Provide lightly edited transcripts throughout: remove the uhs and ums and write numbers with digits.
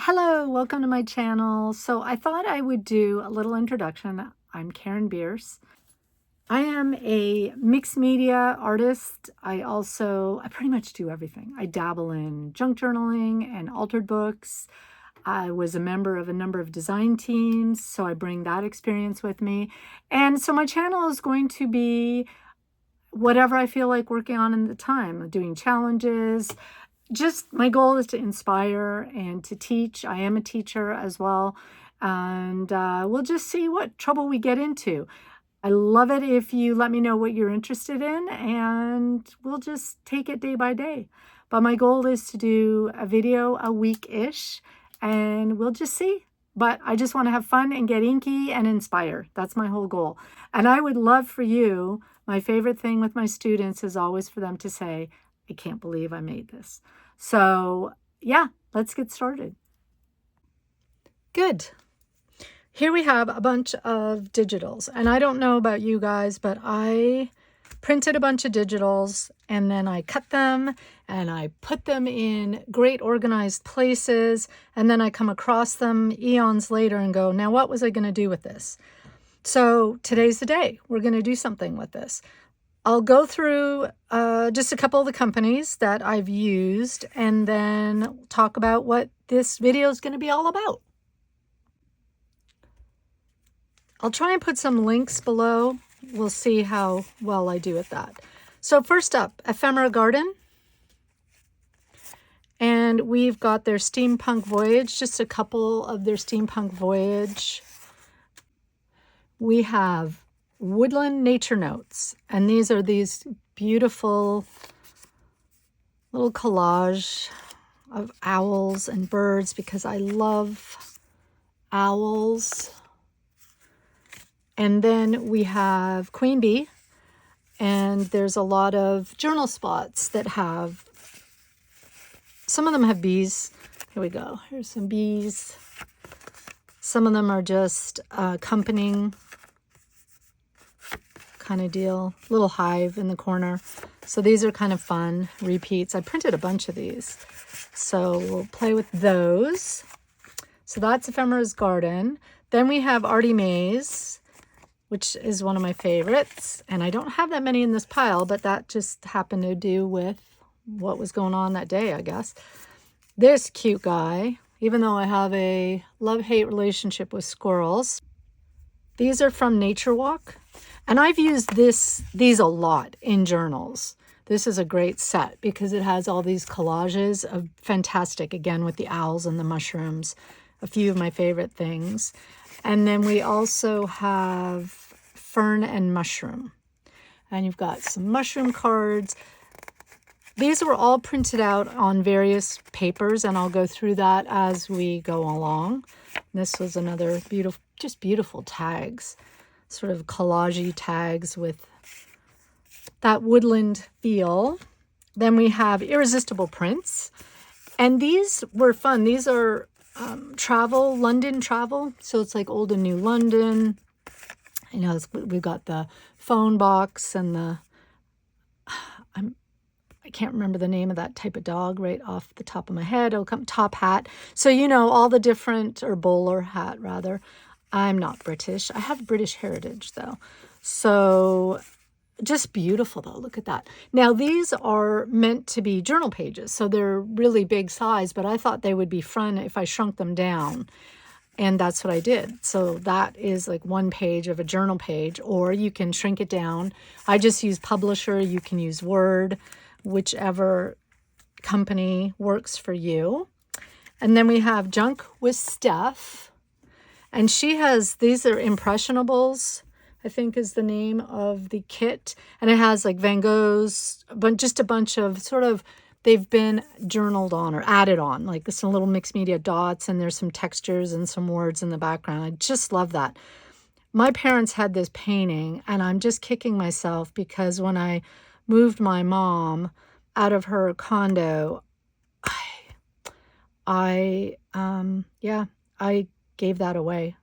Hello, welcome to my channel. So I thought I would do a little introduction. I'm Karen Bierce. I am a mixed media artist. I pretty much do everything. I dabble in junk journaling and altered books. I was a member of a number of design teams, so I bring that experience with me. And so my channel is going to be whatever I feel like working on in the time, doing challenges. Just my goal is to inspire and to teach. I am a teacher as well. And we'll just see what trouble we get into. I love it if you let me know what you're interested in, and we'll just take it day by day. But my goal is to do a video a week-ish, and we'll just see. But I just want to have fun and get inky and inspire. That's my whole goal. And I would love for you, my favorite thing with my students is always for them to say, I can't believe I made this. So yeah, let's get started. Good. Here we have a bunch of digitals, and I don't know about you guys, but I printed a bunch of digitals and then I cut them and I put them in great organized places, and then I come across them eons later and go, now what was I going to do with this? So today's the day. We're going to do something with this. I'll go through just a couple of the companies that I've used and then talk about what this video is going to be all about. I'll try and put some links below. We'll see how well I do at that. So first up, EphemeraGarden. And we've got their Steampunk Voyage, just a couple of their Steampunk Voyage. We have Woodland Nature Notes, and these are these beautiful little collage of owls and birds because I love owls. And then we have Queen Bee, and there's a lot of journal spots that have, some of them have bees. Here we go, here's some bees. Some of them are just accompanying kind of deal, little hive in the corner. So these are kind of fun repeats. I printed a bunch of these, so we'll play with those. So that's EphemeraGarden. Then we have Artymaze, which is one of my favorites, and I don't have that many in this pile, but that just happened to do with what was going on that day, I guess. This cute guy, even though I have a love-hate relationship with squirrels. These are from Nature Walk. And I've used these a lot in journals. This is a great set because it has all these collages of fantastic, again, with the owls and the mushrooms, a few of my favorite things. And then we also have Fern and Mushroom. And you've got some mushroom cards. These were all printed out on various papers, and I'll go through that as we go along. This was another beautiful, just beautiful tags. Sort of collage-y tags with that woodland feel. Then we have Irresistible Prints. And these were fun. These are London travel. So it's like old and new London. You know, we've got the phone box and the, I can't remember the name of that type of dog right off the top of my head. It'll come top hat. So, you know, all the different, or bowler hat rather. I'm not British. I have British heritage though. So just beautiful though. Look at that. Now these are meant to be journal pages. So they're really big size, but I thought they would be fun if I shrunk them down. And that's what I did. So that is like one page of a journal page, or you can shrink it down. I just use Publisher. You can use Word, whichever company works for you. And then we have Junkwithsteph. And she has, these are Impressionables, I think is the name of the kit. And it has like Van Goghs, but just a bunch of sort of, they've been journaled on or added on, like some little mixed media dots, and there's some textures and some words in the background. I just love that. My parents had this painting, and I'm just kicking myself because when I moved my mom out of her condo, I gave that away,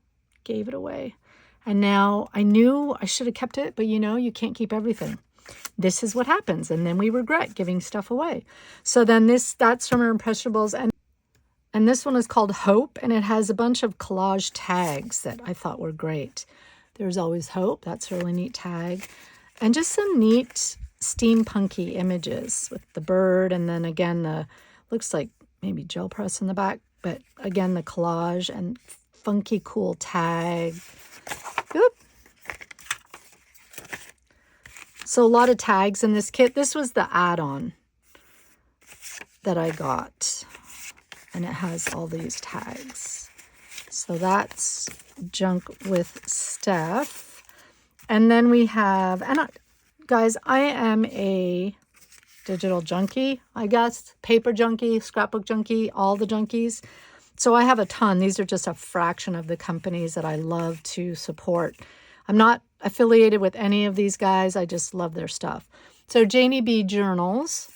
gave it away. And now I knew I should have kept it, but you know, you can't keep everything. This is what happens. And then we regret giving stuff away. So then that's from her Impressionables. And And this one is called Hope, and it has a bunch of collage tags that I thought were great. There's always hope. That's a really neat tag. And just some neat steampunky images with the bird, and then again the looks like maybe gel press in the back, but again the collage and funky cool tag. Oop. So a lot of tags in this kit. This was the add-on that I got, and it has all these tags. So that's Junkwithsteph. And then we have, and guys, I am a digital junkie, I guess. Paper junkie, scrapbook junkie, all the junkies. So I have a ton. These are just a fraction of the companies that I love to support. I'm not affiliated with any of these guys. I just love their stuff. So JaneyBJournals,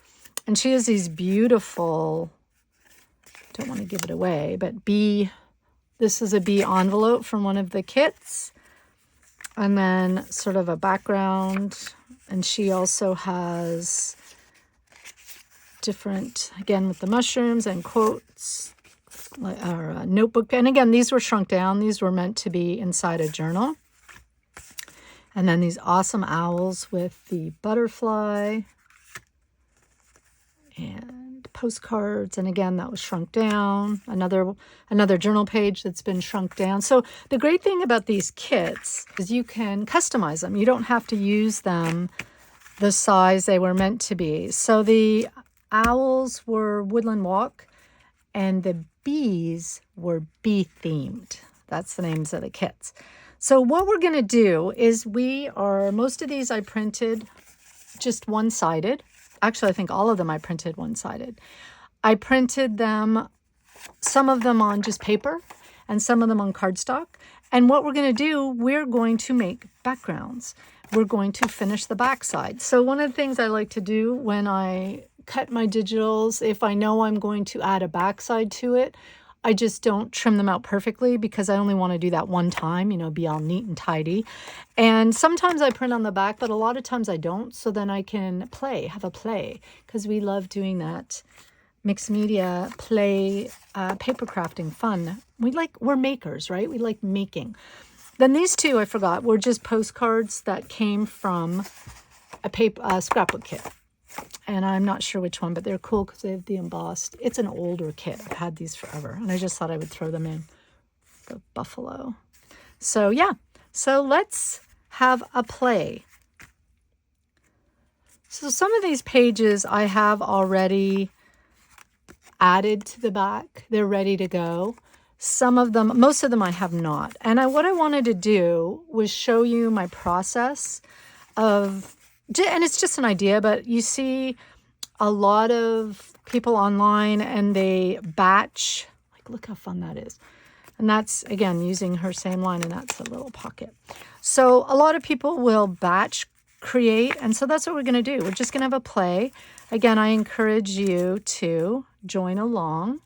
and she has these beautiful, don't want to give it away, but this is a bee envelope from one of the kits. And then sort of a background. And she also has different, again, with the mushrooms and quotes, or a notebook. And again, these were shrunk down. These were meant to be inside a journal. And then these awesome owls with the butterfly and postcards. And again, that was shrunk down. Another journal page that's been shrunk down. So the great thing about these kits is you can customize them. You don't have to use them the size they were meant to be. So the owls were Woodland Walk, and the bees were bee themed. That's the names of the kits. So what we're going to do is most of these I printed just one-sided. Actually, I think all of them I printed one-sided. I printed them, some of them on just paper and some of them on cardstock. And what we're going to do, we're going to make backgrounds. We're going to finish the backside. So one of the things I like to do when I cut my digitals, if I know I'm going to add a backside to it, I just don't trim them out perfectly because I only want to do that one time, be all neat and tidy. And sometimes I print on the back, but a lot of times I don't. So then I can have a play, because we love doing that mixed media play, paper crafting fun. We're makers, right? We like making. Then these two, I forgot, were just postcards that came from a scrapbook kit. And I'm not sure which one, but they're cool because they have the embossed. It's an older kit. I've had these forever. And I just thought I would throw them in. The buffalo. So yeah. So let's have a play. So some of these pages I have already added to the back. They're ready to go. Most of them I have not. And what I wanted to do was show you my process of, and it's just an idea, but you see a lot of people online and they batch, look how fun that is. And that's, again, using her same line, and that's a little pocket. So a lot of people will batch create, and so that's what we're going to do. We're just going to have a play. Again, I encourage you to join along.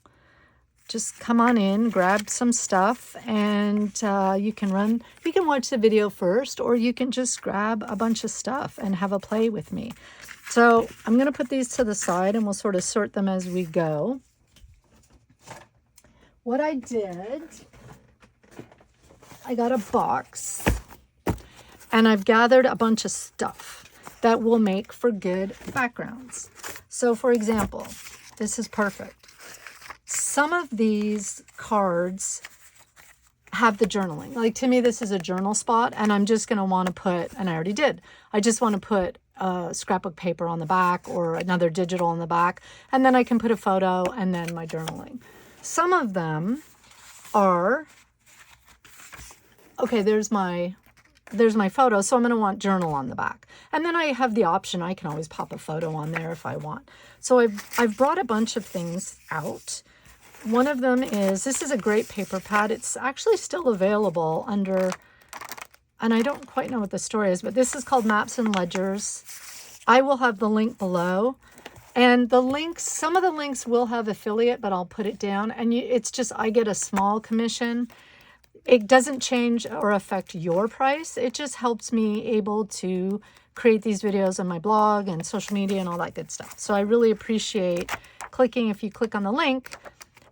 Just come on in, grab some stuff, and you can watch the video first, or you can just grab a bunch of stuff and have a play with me. So I'm going to put these to the side, and we'll sort of sort them as we go. What I did, I got a box, and I've gathered a bunch of stuff that will make for good backgrounds. So for example, this is perfect. Some of these cards have the journaling. To me, this is a journal spot, and I'm just going to want to put, and I already did, I just want to put a scrapbook paper on the back or another digital on the back, and then I can put a photo and then my journaling. Some of them are, okay, there's my photo, so I'm going to want journal on the back. And then I have the option, I can always pop a photo on there if I want. So I've brought a bunch of things out. One of them is, this is a great paper pad. It's actually still available under, and I don't quite know what the story is, but this is called Maps and Ledgers. I will have the link below. And the links, some of the links will have affiliate, but I'll put it down. And it's just, I get a small commission. It doesn't change or affect your price. It just helps me able to create these videos on my blog and social media and all that good stuff. So I really appreciate clicking if you click on the link.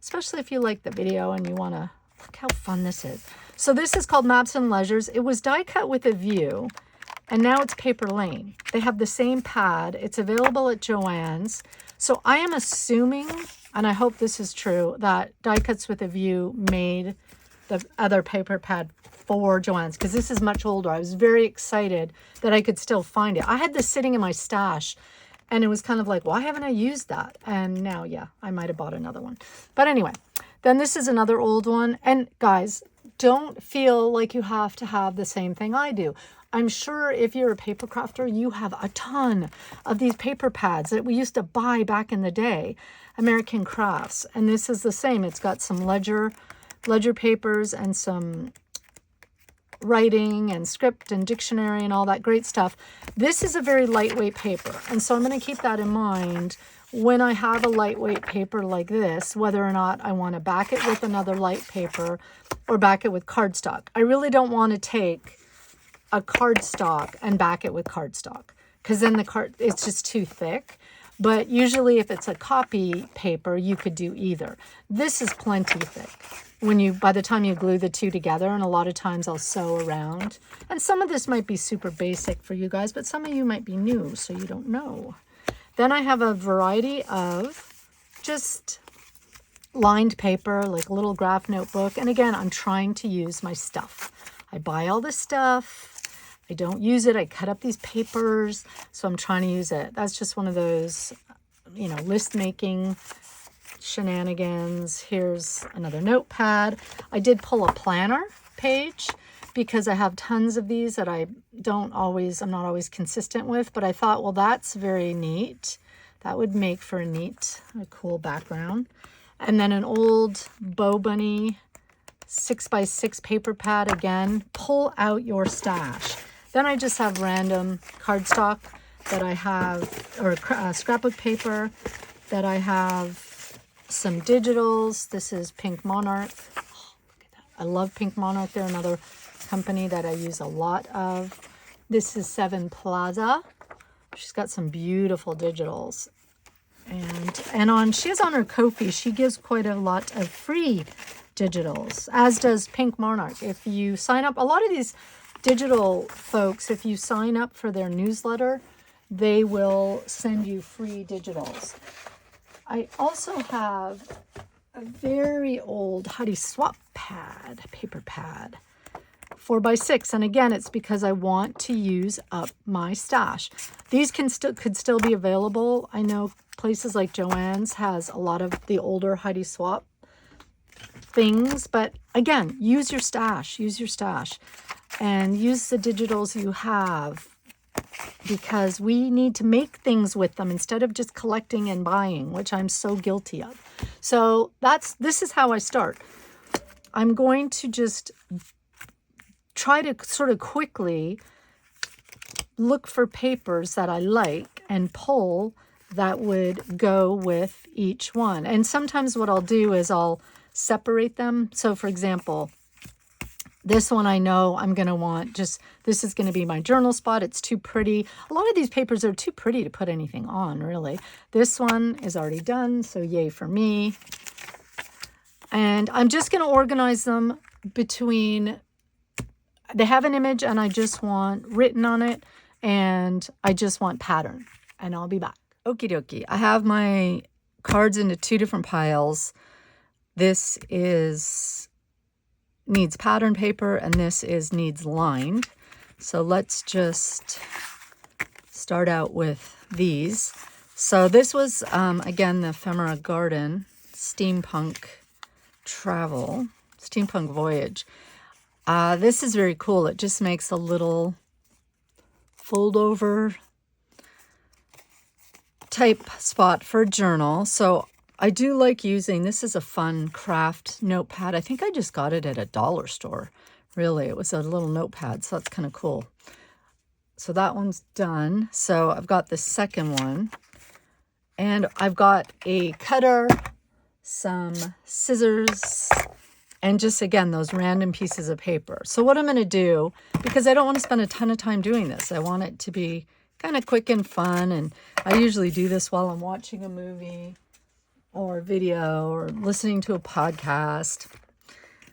especially if you like the video and you want to look how fun this is. So this is called Maps and Leisures. It was die cut with a view, and now it's Paper Lane. They have the same pad. It's available at Joann's. So I am assuming, and I hope this is true, that Die Cuts with a View made the other paper pad for Joann's, because this is much older. I was very excited that I could still find it. I had this sitting in my stash, and it was kind of like, why haven't I used that? And now, yeah, I might have bought another one. But anyway, then this is another old one. And guys, don't feel like you have to have the same thing I do. I'm sure if you're a paper crafter, you have a ton of these paper pads that we used to buy back in the day, American Crafts. And this is the same. It's got some ledger papers and some writing and script and dictionary and all that great stuff. This is a very lightweight paper. And so I'm going to keep that in mind when I have a lightweight paper like this, whether or not I want to back it with another light paper or back it with cardstock. I really don't want to take a cardstock and back it with cardstock, because then it's just too thick. But usually if it's a copy paper, you could do either. This is plenty thick by the time you glue the two together, and a lot of times I'll sew around. And some of this might be super basic for you guys, but some of you might be new, so you don't know. Then I have a variety of just lined paper, like a little graph notebook. And again, I'm trying to use my stuff. I buy all this stuff. I don't use it. I cut up these papers, so I'm trying to use it. That's just one of those, list making shenanigans. Here's another notepad. I did pull a planner page because I have tons of these that I'm not always consistent with, but I thought, well, that's very neat. That would make for a cool background. And then an old Bow Bunny 6x6 paper pad. Again, pull out your stash. Then I just have random cardstock that I have, or scrapbook paper that I have. Some digitals. This is Pink Monarch. Oh, look at that. I love Pink Monarch. They're another company that I use a lot of. This is Seven Plaza. She's got some beautiful digitals. And she has on her Ko-fi, she gives quite a lot of free digitals, as does Pink Monarch. If you sign up, a lot of these digital folks, if you sign up for their newsletter, they will send you free digitals. I also have a very old Huddy Swap pad, paper pad, 4x6. And again, it's because I want to use up my stash. These could still be available. I know places like Joann's has a lot of the older Huddy Swap things, but again, use your stash, and use the digitals you have, because we need to make things with them instead of just collecting and buying, which I'm so guilty of. So this is how I start. I'm going to just try to sort of quickly look for papers that I like and pull that would go with each one. And sometimes what I'll do is I'll separate them. So for example, this one I know I'm going to want this is going to be my journal spot. It's too pretty. A lot of these papers are too pretty to put anything on, really. This one is already done, so yay for me. And I'm just going to organize them between, they have an image and I just want written on it, and I just want pattern, and I'll be back. Okie dokie. I have my cards into two different piles. This needs pattern paper, and this needs lined. So let's just start out with these. So this was, again, the EphemeraGarden Steampunk Voyage. This is very cool. It just makes a little fold over type spot for a journal. So I do like using, this is a fun craft notepad. I think I just got it at a dollar store. Really, it was a little notepad, so that's kind of cool. So that one's done. So I've got the second one, and I've got a cutter, some scissors, and just, again, those random pieces of paper. So what I'm going to do, because I don't want to spend a ton of time doing this, I want it to be kind of quick and fun, and I usually do this while I'm watching a movie, or video or listening to a podcast.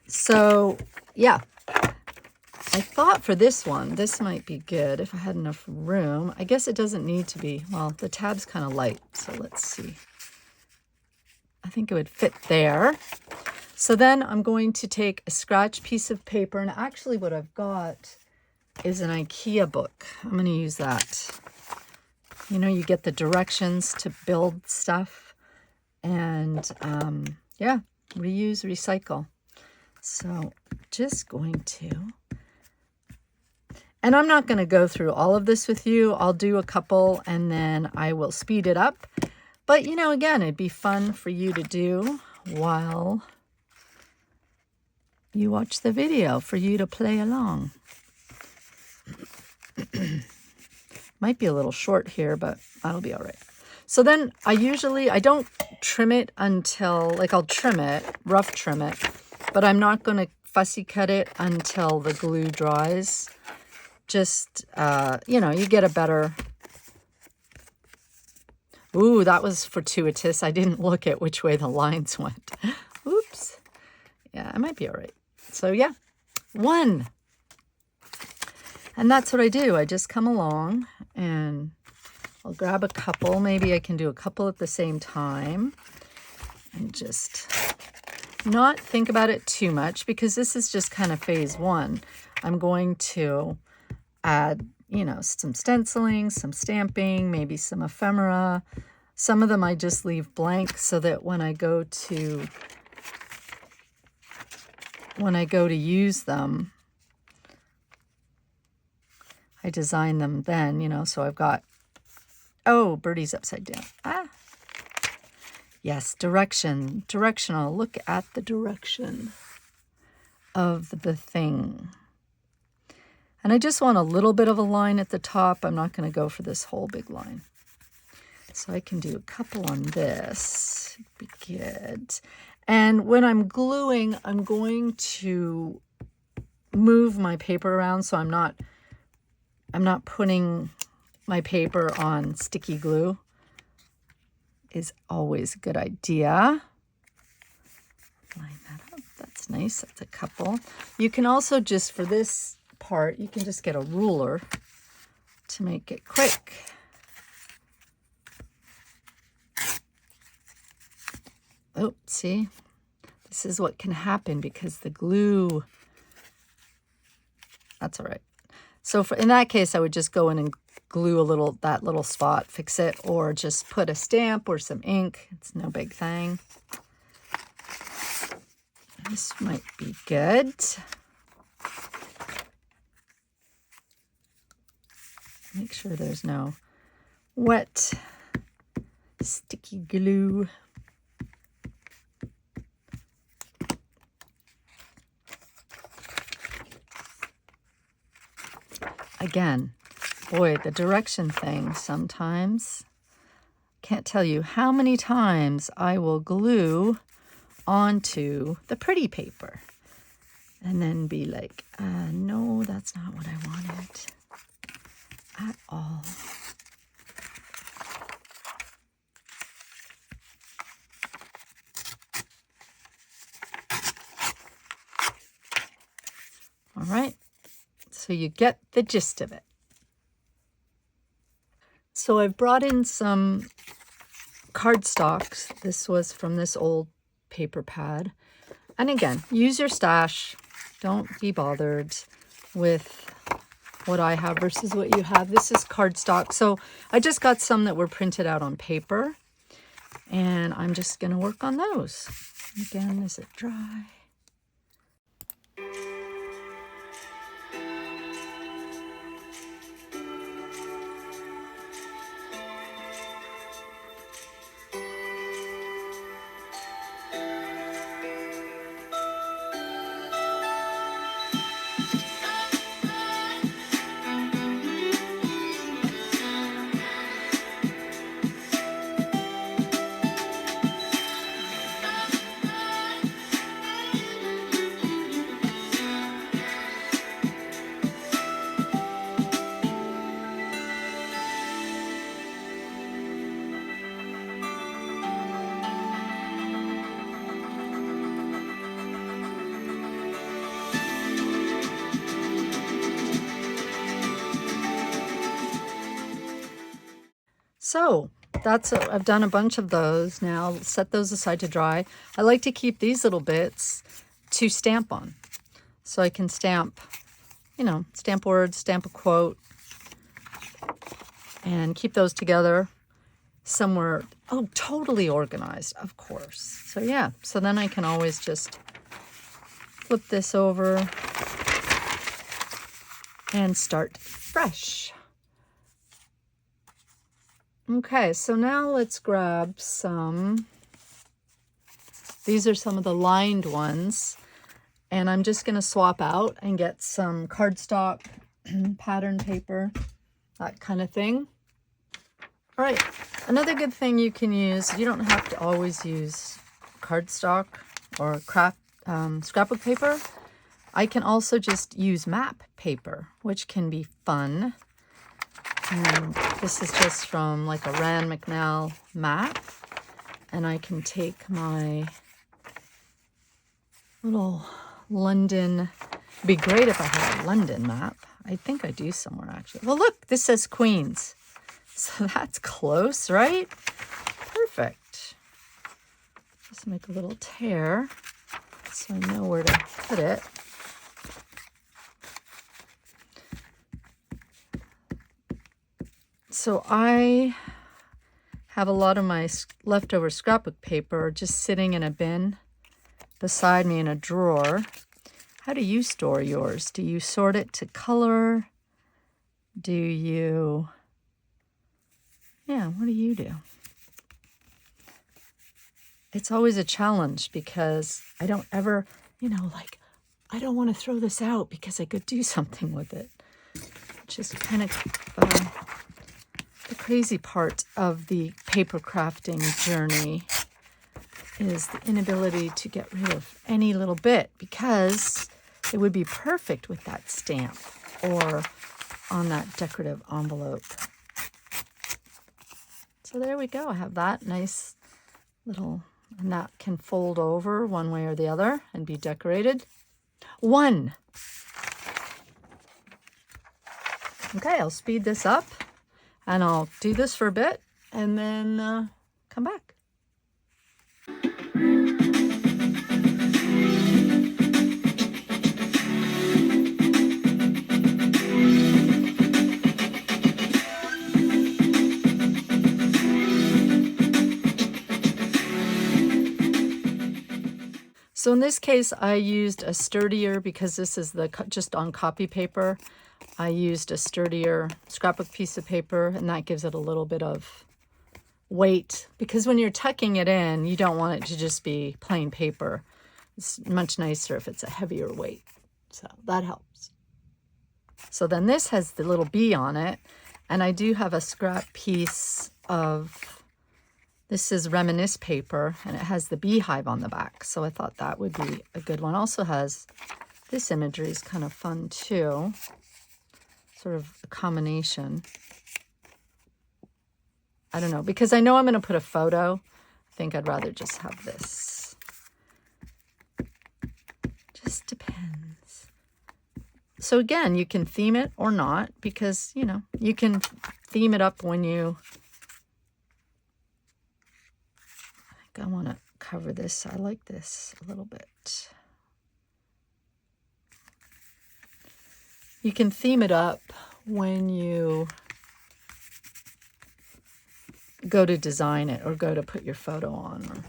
So yeah, I thought for this one, this might be good if I had enough room. I guess it doesn't need to be. Well, the tab's kind of light, so let's see. I think it would fit there. So then I'm going to take a scratch piece of paper, and actually what I've got is an IKEA book. I'm going to use that. You know, you get the directions to build stuff, and yeah, reuse, recycle. So just going to, and I'm not going to go through all of this with you. I'll do a couple and then I will speed it up. But, you know, again, it'd be fun for you to do while you watch the video, for you to play along. Might be a little short here, but that'll be all right. So then I don't trim it until, like, I'll trim it, rough trim it, but I'm not going to fussy cut it until the glue dries. Just, you know, you get a better... Ooh, that was fortuitous. I didn't look at which way the lines went. Oops. Yeah, I might be all right. So yeah, 1. And that's what I do. I just come along and I'll grab a couple. Maybe I can do a couple at the same time and just not think about it too much, because this is just kind of phase 1. I'm going to add, you know, some stenciling, some stamping, maybe some ephemera. Some of them I just leave blank so that when I go to use them, I design them then, you know. So I've got, oh, birdie's upside down. Ah, yes, directional. Look at the direction of the thing. And I just want a little bit of a line at the top. I'm not going to go for this whole big line. So I can do a couple on this. It'd be good. And when I'm gluing, I'm going to move my paper around so I'm not putting my paper on sticky glue. Is always a good idea. Line that up. That's nice. That's a couple. You can also just, for this part, you can just get a ruler to make it quick. Oh, see, this is what can happen because the glue, that's all right. So in that case, I would just go in and glue that little spot, fix it, or just put a stamp or some ink. It's no big thing. This might be good. Make sure there's no wet, sticky glue. Again, boy, the direction thing sometimes. Can't tell you how many times I will glue onto the pretty paper and then be like, no, that's not what I wanted at all. All right. So you get the gist of it. So I've brought in some cardstocks. This was from this old paper pad. And again, use your stash. Don't be bothered with what I have versus what you have. This is cardstock. So I just got some that were printed out on paper. And I'm just going to work on those. Again, is it dry? So I've done a bunch of those now. Set those aside to dry. I like to keep these little bits to stamp on. So I can stamp, you know, stamp words, stamp a quote, and keep those together somewhere, oh, totally organized, of course. So yeah, so then I can always just flip this over and start fresh. Okay, so now let's grab some, these are some of the lined ones, and I'm just going to swap out and get some cardstock, pattern paper, that kind of thing. All right, another good thing you can use, you don't have to always use cardstock or scrapbook paper. I can also just use map paper, which can be fun. And this is just from like a Rand McNally map. And I can take my little London, it'd be great if I had a London map. I think I do somewhere actually. Well, look, this says Queens. So that's close, right? Perfect. Just make a little tear so I know where to put it. So I have a lot of my leftover scrapbook paper just sitting in a bin beside me in a drawer. How do you store yours? Do you sort it to color? Do you... Yeah, what do you do? It's always a challenge because I don't ever, you know, like, I don't want to throw this out because I could do something with it. Which is kind of the crazy part of the paper crafting journey is the inability to get rid of any little bit because it would be perfect with that stamp or on that decorative envelope. So there we go. I have that nice little, and that can fold over one way or the other and be decorated. One. Okay, I'll speed this up and I'll do this for a bit and then come back. So in this case, I used a sturdier, because this is the just on copy paper, I used a sturdier scrapbook piece of paper, and that gives it a little bit of weight, because when you're tucking it in, you don't want it to just be plain paper. It's much nicer if it's a heavier weight. So that helps. So then this has the little bee on it, and I do have a scrap piece of... This is Reminisce paper, and it has the beehive on the back, so I thought that would be a good one. Also has, this imagery is kind of fun too, sort of a combination. I don't know, because I know I'm going to put a photo. I think I'd rather just have this. Just depends. So again, you can theme it or not, because, you know, you can theme it up when you... I want to cover this. I like this a little bit. You can theme it up when you go to design it or go to put your photo on.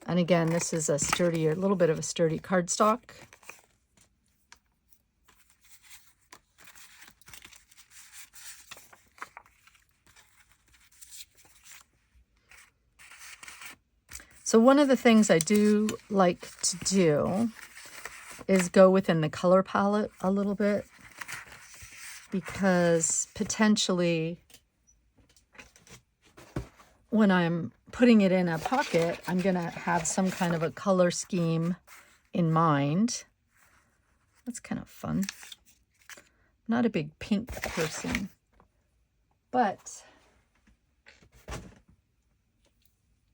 And again, this is a sturdier, little bit of a sturdy cardstock. So one of the things I do like to do is go within the color palette a little bit, because potentially when I'm putting it in a pocket, I'm going to have some kind of a color scheme in mind. That's kind of fun. Not a big pink person, but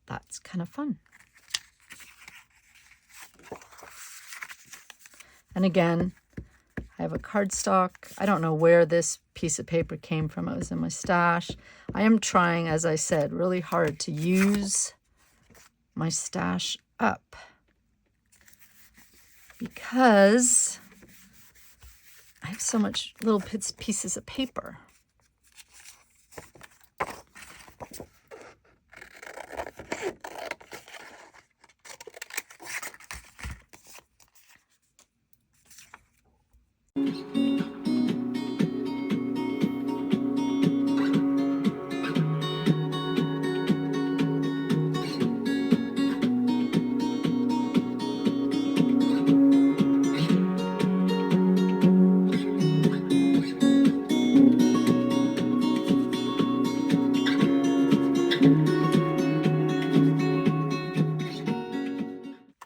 that's kind of fun. And again, I have a cardstock. I don't know where this piece of paper came from. It was in my stash. I am trying, as I said, really hard to use my stash up because I have so much little pieces of paper.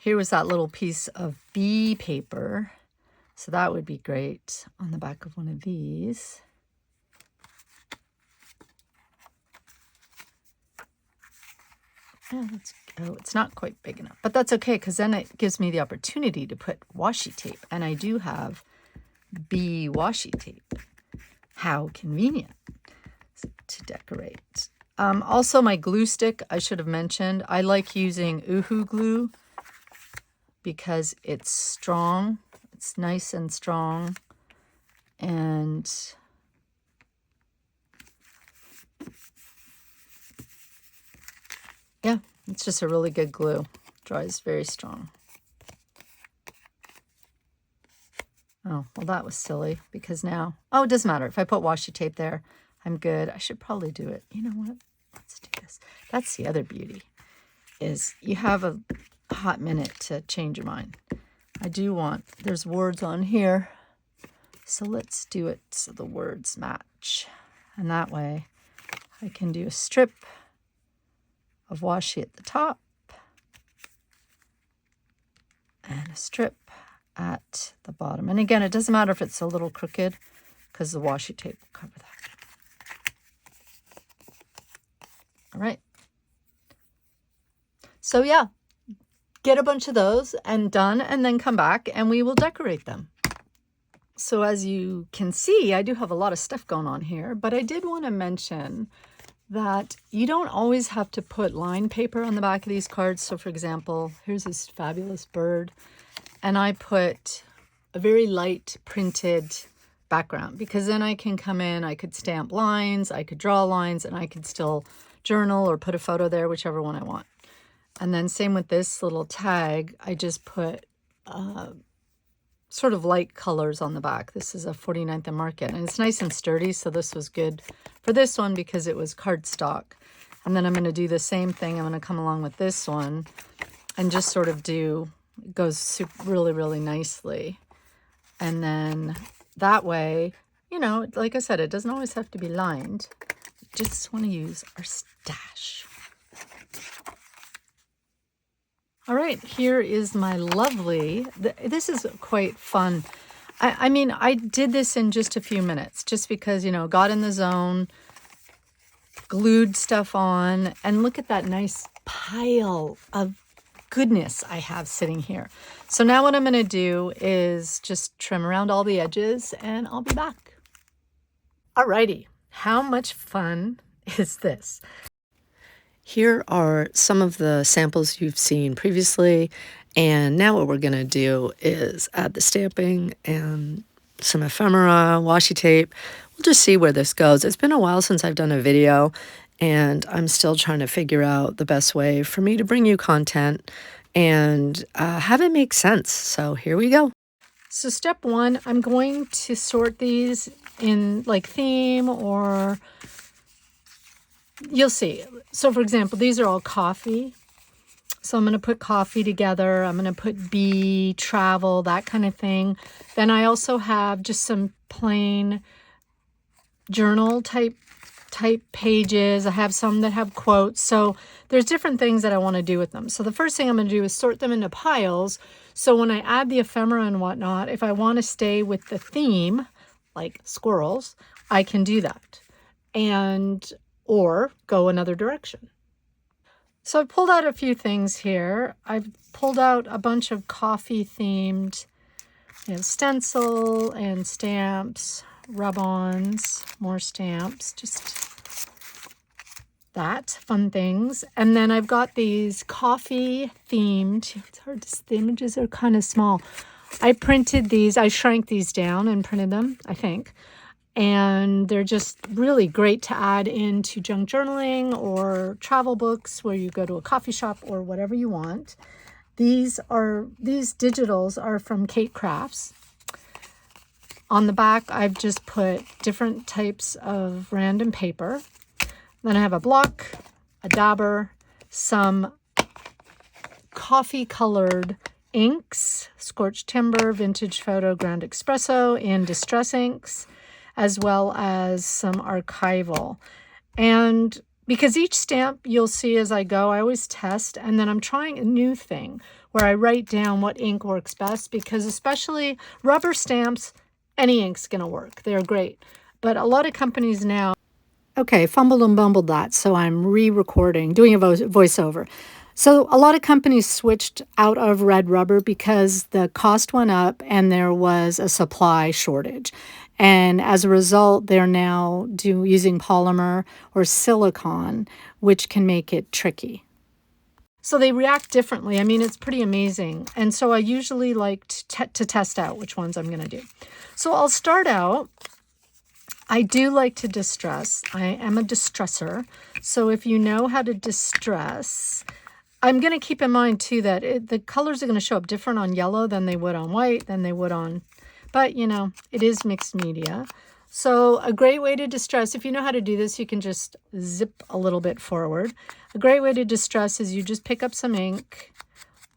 Here was that little piece of bee paper. So that would be great on the back of one of these. Oh, it's not quite big enough, but that's okay because then it gives me the opportunity to put washi tape, and I do have bee washi tape. How convenient to decorate. Also, my glue stick, I should have mentioned, I like using Uhu glue because it's strong. It's nice and strong, and yeah, it's just a really good glue. Dries very strong. Oh, well, that was silly because now, oh, it doesn't matter. If I put washi tape there, I'm good. I should probably do it. You know what? Let's do this. That's the other beauty, is you have a hot minute to change your mind. I do want, there's words on here, so let's do it so the words match. And that way I can do a strip of washi at the top and a strip at the bottom. And again, it doesn't matter if it's a little crooked because the washi tape will cover that. All right. So yeah, get a bunch of those and done, and then come back and we will decorate them. So as you can see, I do have a lot of stuff going on here, but I did want to mention that you don't always have to put line paper on the back of these cards. So for example, here's this fabulous bird, and I put a very light printed background because then I can come in, I could stamp lines, I could draw lines, and I could still journal or put a photo there, whichever one I want. And then same with this little tag, I just put sort of light colors on the back. This is a 49th and Market, and it's nice and sturdy, so this was good for this one because it was cardstock. And then I'm going to do the same thing. I'm going to come along with this one and just sort of do, it goes really, really nicely. And then that way, you know, like I said, it doesn't always have to be lined. We just want to use our stash. All right, here is my lovely, this is quite fun. I mean, I did this in just a few minutes, just because, you know, got in the zone, glued stuff on, and look at that nice pile of goodness I have sitting here. So now what I'm going to do is just trim around all the edges, and I'll be back. All righty, how much fun is this? Here are some of the samples you've seen previously, and now what we're going to do is add the stamping and some ephemera, washi tape. We'll just see where this goes. It's been a while since I've done a video, and I'm still trying to figure out the best way for me to bring you content and have it make sense. So here we go. So step one, I'm going to sort these in like theme, or you'll see. So for example, these are all coffee. So I'm going to put coffee together. I'm going to put bee, travel, that kind of thing. Then I also have just some plain journal type pages. I have some that have quotes. So there's different things that I want to do with them. So the first thing I'm going to do is sort them into piles. So when I add the ephemera and whatnot, if I want to stay with the theme, like squirrels, I can do that. Or go another direction. So I pulled out a few things here. I've pulled out a bunch of coffee themed You have stencil and stamps, rub-ons, more stamps, just that, fun things. And then I've got these coffee themed, it's hard to see, the images are kind of small. I printed these, I shrank these down and printed them, I think. And they're just really great to add into junk journaling or travel books where you go to a coffee shop or whatever you want. These digitals are from Kate Crafts. On the back, I've just put different types of random paper. Then I have a block, a dabber, some coffee-colored inks, Scorched Timber, Vintage Photo, Ground Espresso, and Distress inks, as well as some archival. And because each stamp you'll see as I go, I always test, and then I'm trying a new thing where I write down what ink works best, because especially rubber stamps, any ink's going to work. They're great. But a lot of companies now... Okay, fumbled and bumbled that, so I'm re-recording, doing a voiceover. So a lot of companies switched out of red rubber because the cost went up and there was a supply shortage. And as a result, they're now using polymer or silicone, which can make it tricky. So they react differently. I mean, it's pretty amazing. And so I usually like to test out which ones I'm going to do. So I'll start out. I do like to distress. I am a distresser. So if you know how to distress, I'm going to keep in mind too that the colors are going to show up different on yellow than they would on white, than they would on, but you know, it is mixed media. So a great way to distress, if you know how to do this, you can just zip a little bit forward. A great way to distress is you just pick up some ink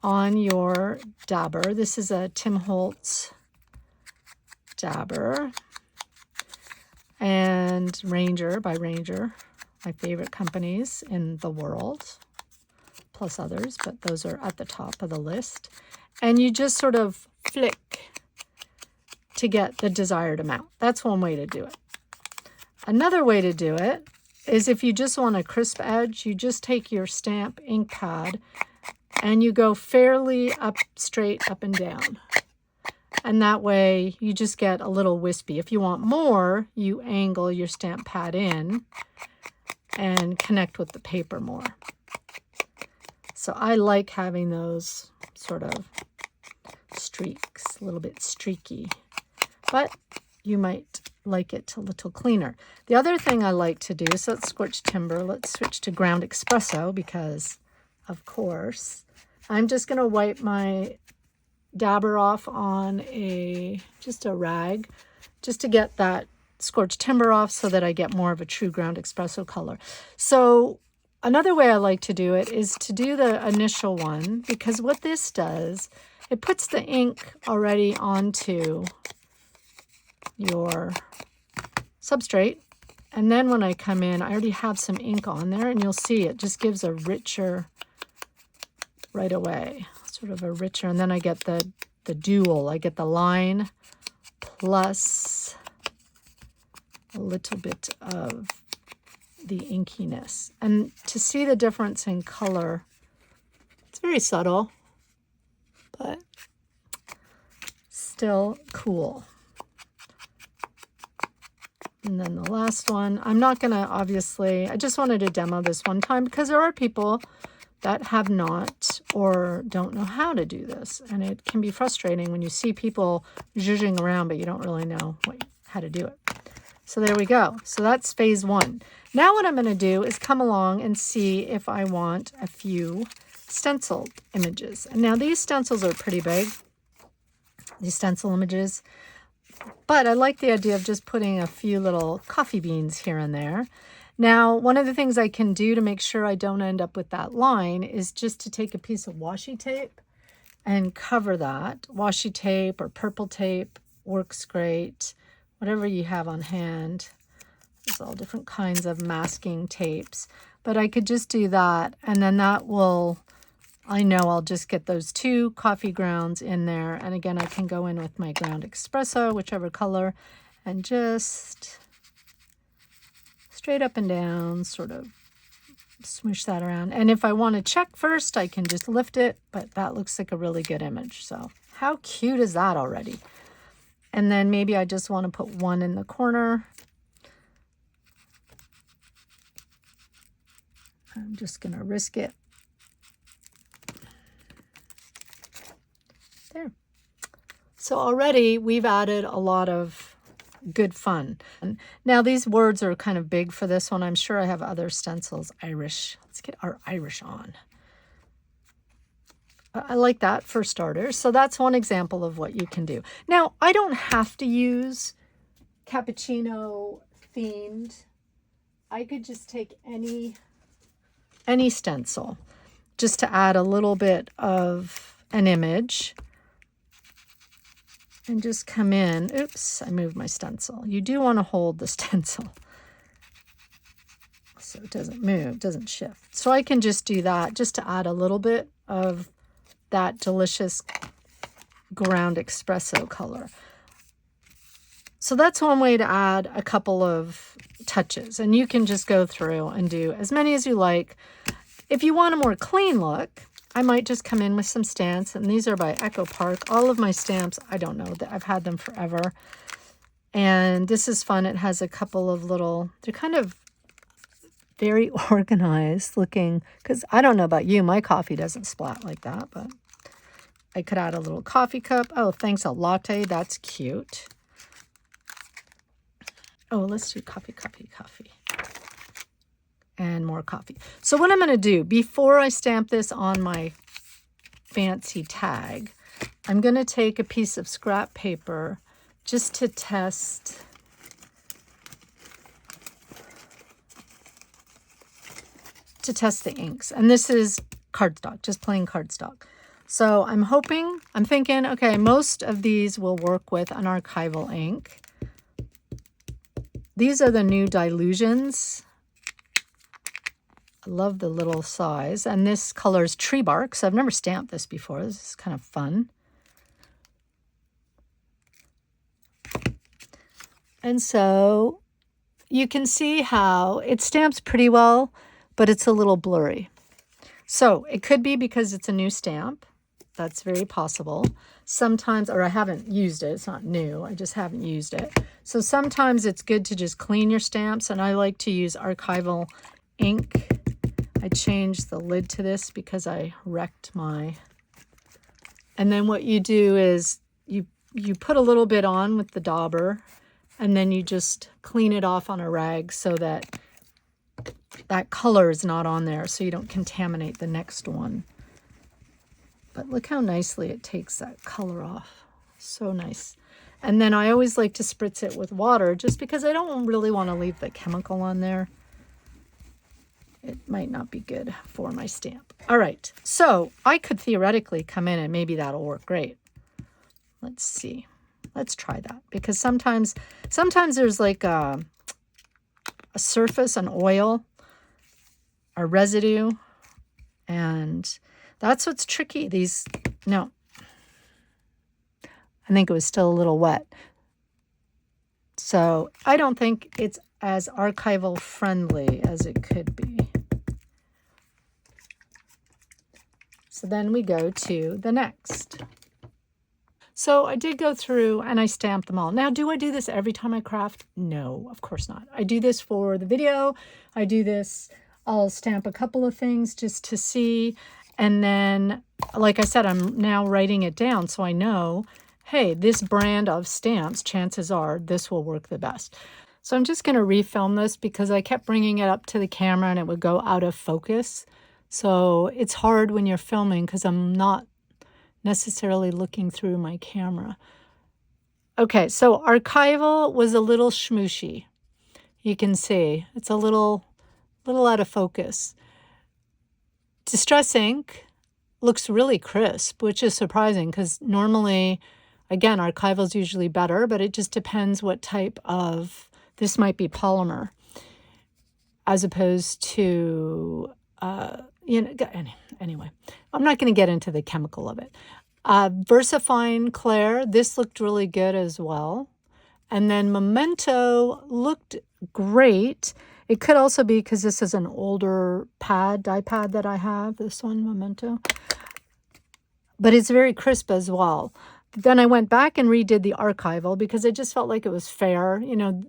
on your dabber. This is a Tim Holtz dabber. And Ranger by Ranger, my favorite companies in the world, plus others, but those are at the top of the list. And you just sort of flick to get the desired amount. That's one way to do it. Another way to do it is if you just want a crisp edge, you just take your stamp ink pad and you go fairly straight up and down. And that way you just get a little wispy. If you want more, you angle your stamp pad in and connect with the paper more. So I like having those sort of streaks, a little bit streaky, but you might like it a little cleaner. The other thing I like to do, so let's Scorched Timber, let's switch to Ground Espresso because, of course, I'm just going to wipe my dabber off on just a rag, just to get that Scorched Timber off so that I get more of a true Ground Espresso color. So another way I like to do it is to do the initial one, because what this does, it puts the ink already onto your substrate. And then when I come in, I already have some ink on there, and you'll see it just gives a richer, right away, sort of a richer, and then I get the dual. I get the line plus a little bit of the inkiness. And to see the difference in color, it's very subtle, but still cool. And then the last one, I'm not going to, obviously, I just wanted to demo this one time because there are people that have not or don't know how to do this. And it can be frustrating when you see people zhuzhing around, but you don't really know how to do it. So there we go. So that's phase one. Now what I'm going to do is come along and see if I want a few stenciled images. And now these stencils are pretty big, these stencil images. But I like the idea of just putting a few little coffee beans here and there. Now, one of the things I can do to make sure I don't end up with that line is just to take a piece of washi tape and cover that. Washi tape or purple tape works great. Whatever you have on hand. There's all different kinds of masking tapes. But I could just do that, and then that will, I know I'll just get those 2 coffee grounds in there. And again, I can go in with my Ground Espresso, whichever color, and just straight up and down, sort of smoosh that around. And if I want to check first, I can just lift it, but that looks like a really good image. So how cute is that already? And then maybe I just want to put one in the corner. I'm just going to risk it. There. So already we've added a lot of good fun. Now these words are kind of big for this one. I'm sure I have other stencils. Irish. Let's get our Irish on. I like that for starters. So that's one example of what you can do. Now, I don't have to use cappuccino themed. I could just take any stencil just to add a little bit of an image. And just come in. Oops, I moved my stencil. You do want to hold the stencil so it doesn't move, doesn't shift. So I can just do that just to add a little bit of that delicious ground espresso color. So that's one way to add a couple of touches. And you can just go through and do as many as you like. If you want a more clean look, I might just come in with some stamps, and these are by Echo Park. All of my stamps, I don't know, that I've had them forever. And this is fun. It has a couple of little, they're kind of very organized looking, because I don't know about you, my coffee doesn't splat like that, but I could add a little coffee cup. Oh, thanks, a latte. That's cute. Oh, let's do coffee. And more coffee. So what I'm going to do before I stamp this on my fancy tag, I'm going to take a piece of scrap paper just to test the inks. And this is cardstock, just plain cardstock. So I'm thinking, okay, most of these will work with an archival ink. These are the new Dilutions. I love the little size. And this color is Tree Bark. So I've never stamped this before. This is kind of fun. And so you can see how it stamps pretty well, but it's a little blurry. So it could be because it's a new stamp. That's very possible. Sometimes, or I haven't used it. It's not new. I just haven't used it. So sometimes it's good to just clean your stamps. And I like to use archival ink. I changed the lid to this because I wrecked my... And then what you do is you put a little bit on with the dauber, and then you just clean it off on a rag so that that color is not on there, so you don't contaminate the next one. But look how nicely it takes that color off. So nice. And then I always like to spritz it with water just because I don't really want to leave the chemical on there. It might not be good for my stamp. All right, so I could theoretically come in and maybe that'll work great. Let's see. Let's try that, because sometimes there's like a surface, an oil, a residue, and that's what's tricky. No, I think it was still a little wet. So I don't think it's as archival friendly as it could be. So then we go to the next. So I did go through and I stamped them all. Now, do I do this every time I craft? No, of course not. I do this for the video. I do this, I'll stamp a couple of things just to see. And then, like I said, I'm now writing it down so I know, hey, this brand of stamps, chances are this will work the best. So I'm just going to refilm this because I kept bringing it up to the camera and it would go out of focus. So it's hard when you're filming because I'm not necessarily looking through my camera. Okay, so archival was a little schmooshy. You can see it's a little out of focus. Distress ink looks really crisp, which is surprising because normally, again, archival is usually better, but it just depends what type of, this might be polymer as opposed to, anyway, I'm not going to get into the chemical of it. VersaFine Claire, this looked really good as well. And then Memento looked great, It could also be because this is an older pad, die pad that I have, this one, Memento. But it's very crisp as well. Then I went back and redid the archival because I just felt like it was fair. You know,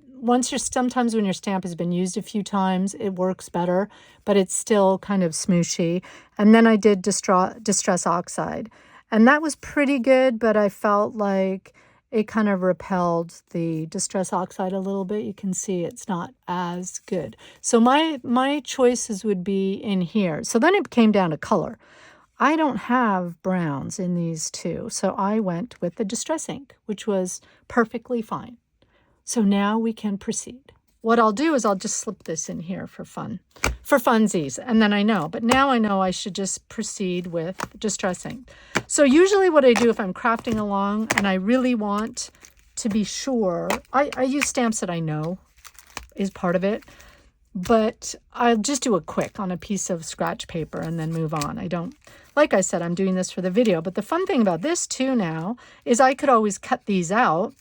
sometimes when your stamp has been used a few times, it works better, but it's still kind of smooshy. And then I did Distress Oxide. And that was pretty good, but I felt like it kind of repelled the Distress Oxide a little bit. You can see it's not as good. So my choices would be in here. So then it came down to color. I don't have browns in these two, so I went with the Distress ink, which was perfectly fine. So now we can proceed. What I'll do is I'll just slip this in here for funsies, and then I know. But now I know I should just proceed with Distress ink. So usually what I do if I'm crafting along and I really want to be sure, I use stamps that I know is part of it. But I'll just do it quick on a piece of scratch paper and then move on. I don't, like I said, I'm doing this for the video. But the fun thing about this too now is I could always cut these out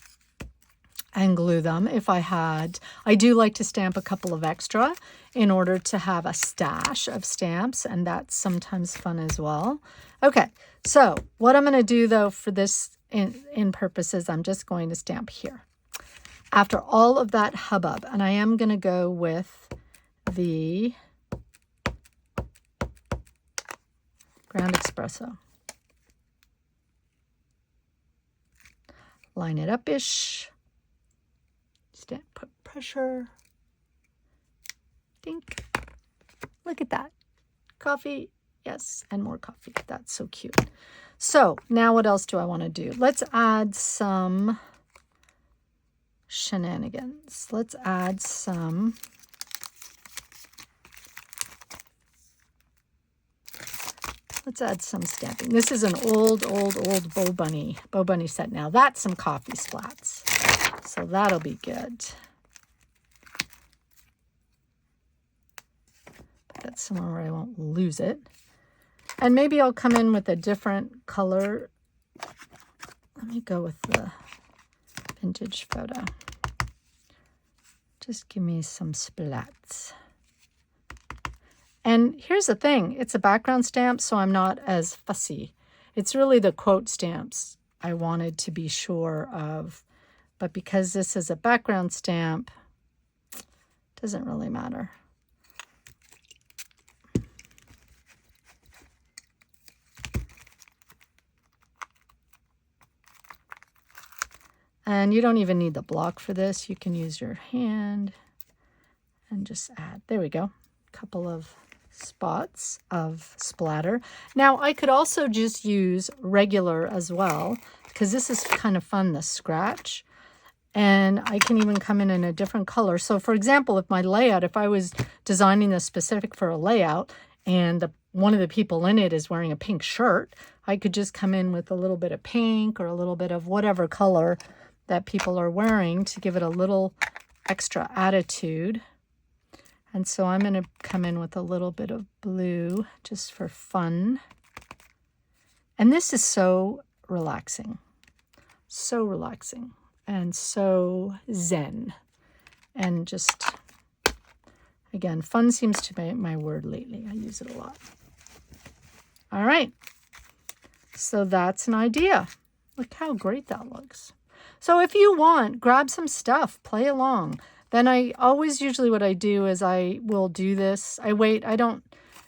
and glue them if I had. I do like to stamp a couple of extra in order to have a stash of stamps, and that's sometimes fun as well. Okay, so what I'm going to do though for this in purposes, I'm just going to stamp here. After all of that hubbub, and I am going to go with the Ground Espresso. Line it up-ish. Put pressure. Dink. Look at that. Coffee. Yes, and more coffee. That's so cute. So now what else do I want to do? Let's add some shenanigans. Let's add some stamping. This is an old Bo Bunny set now. That's some coffee splats. So that'll be good. Put that somewhere where I won't lose it. And maybe I'll come in with a different color. Let me go with the vintage photo. Just give me some splats. And here's the thing, it's a background stamp, so I'm not as fussy. It's really the quote stamps I wanted to be sure of. But because this is a background stamp, it doesn't really matter. And you don't even need the block for this. You can use your hand and just add. There we go. A couple of spots of splatter. Now I could also just use regular as well, because this is kind of fun, the scratch. And I can even come in a different color. So for example, if my layout, if I was designing this specific for a layout and one of the people in it is wearing a pink shirt, I could just come in with a little bit of pink or a little bit of whatever color that people are wearing to give it a little extra attitude. And so I'm going to come in with a little bit of blue just for fun. And this is so relaxing. So relaxing. And so zen. And just, again, fun seems to be my word lately. I use it a lot. All right. So that's an idea. Look how great that looks. So if you want, grab some stuff, play along. Then I always, usually what I do is I will do this. I wait, I don't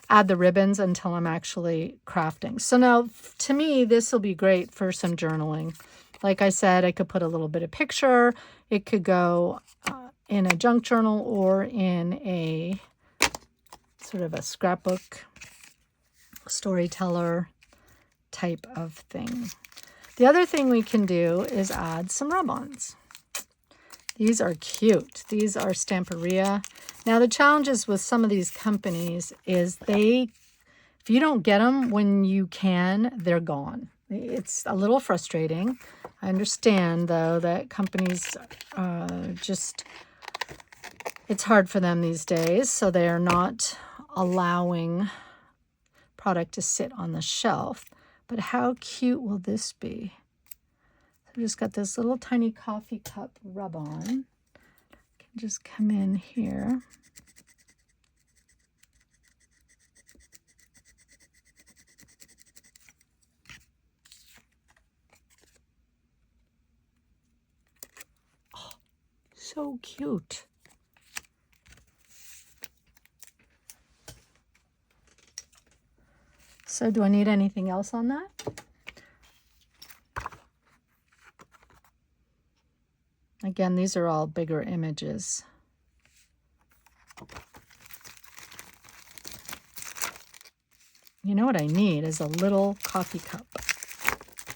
add the ribbons until I'm actually crafting. So now, to me, this will be great for some journaling. Like I said, I could put a little bit of picture. It could go in a junk journal or in a sort of a scrapbook, storyteller type of thing. The other thing we can do is add some rub-ons. These are cute. These are Stamperia. Now the challenges with some of these companies is if you don't get them when you can, they're gone. It's a little frustrating. I understand though that companies it's hard for them these days, so they are not allowing product to sit on the shelf. But how cute will this be? I've just got this little tiny coffee cup rub-on. Can just come in here. so cute. So do I need anything else on that? Again, these are all bigger images. You know what I need is a little coffee cup.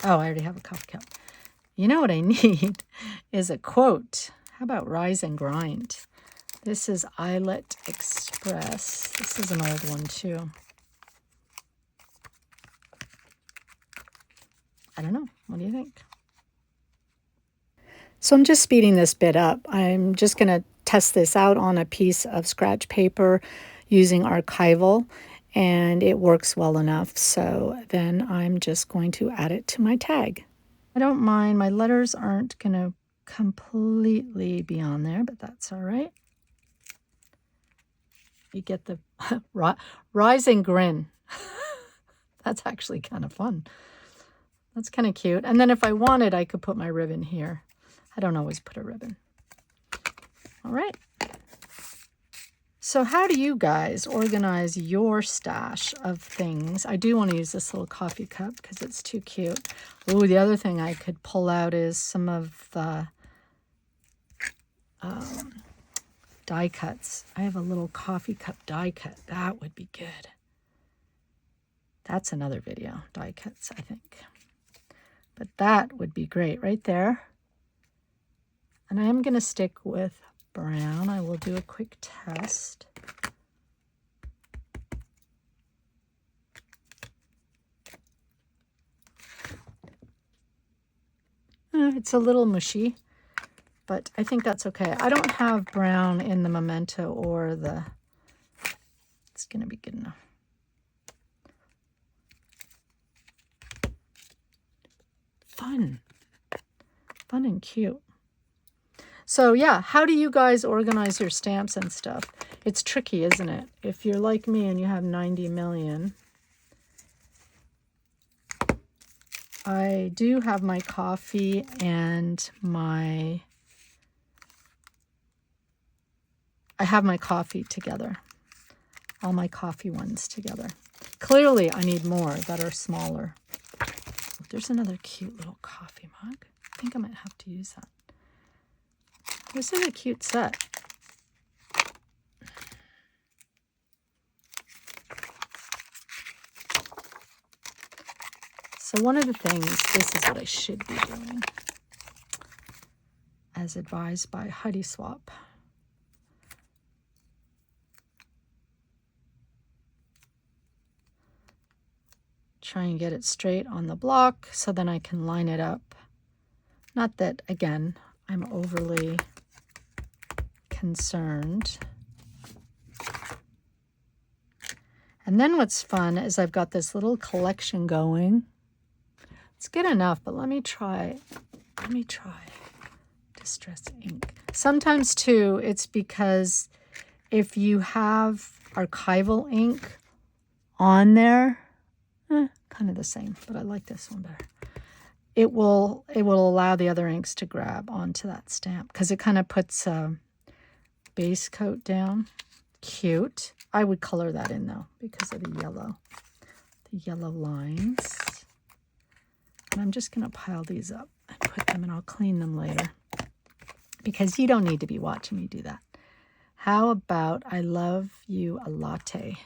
Oh, I already have a coffee cup. You know what I need is a quote. How about rise and grind? This is Eyelet Express. This is an old one too. I don't know. What do you think? So I'm just speeding this bit up. I'm just going to test this out on a piece of scratch paper using archival, and it works well enough. So then I'm just going to add it to my tag. I don't mind. My letters aren't going to completely be on there, but that's all right. You get the rise and grin. That's actually kind of fun. That's kind of cute. And then if I wanted, I could put my ribbon here. I don't always put a ribbon. All right. So how do you guys organize your stash of things? I do want to use this little coffee cup because it's too cute. Oh, the other thing I could pull out is some of the die cuts. I have a little coffee cup die cut. That would be good. That's another video, die cuts, I think. But that would be great right there. And I am going to stick with brown. I will do a quick test. It's a little mushy, but I think that's okay. I don't have brown in the memento or the... It's going to be good enough. Fun and cute. So yeah, how do you guys organize your stamps and stuff? It's tricky, isn't it? If you're like me and you have 90 million. I do have my coffee and I have my coffee together. All my coffee ones together. Clearly I need more that are smaller. There's another cute little coffee mug. I think I might have to use that. This is a cute set. So one of the things, this is what I should be doing, as advised by Heidi Swap. Try and get it straight on the block so then I can line it up. Not that, again, I'm overly concerned. And then what's fun is I've got this little collection going. It's good enough, but let me try Distress ink. Sometimes too, it's because if you have archival ink on there, kind of the same, but I like this one better. It will allow the other inks to grab onto that stamp because it kind of puts a base coat down. Cute. I would color that in though because of the yellow lines. And I'm just going to pile these up and put them, and I'll clean them later because you don't need to be watching me do that. How about I love you a latte?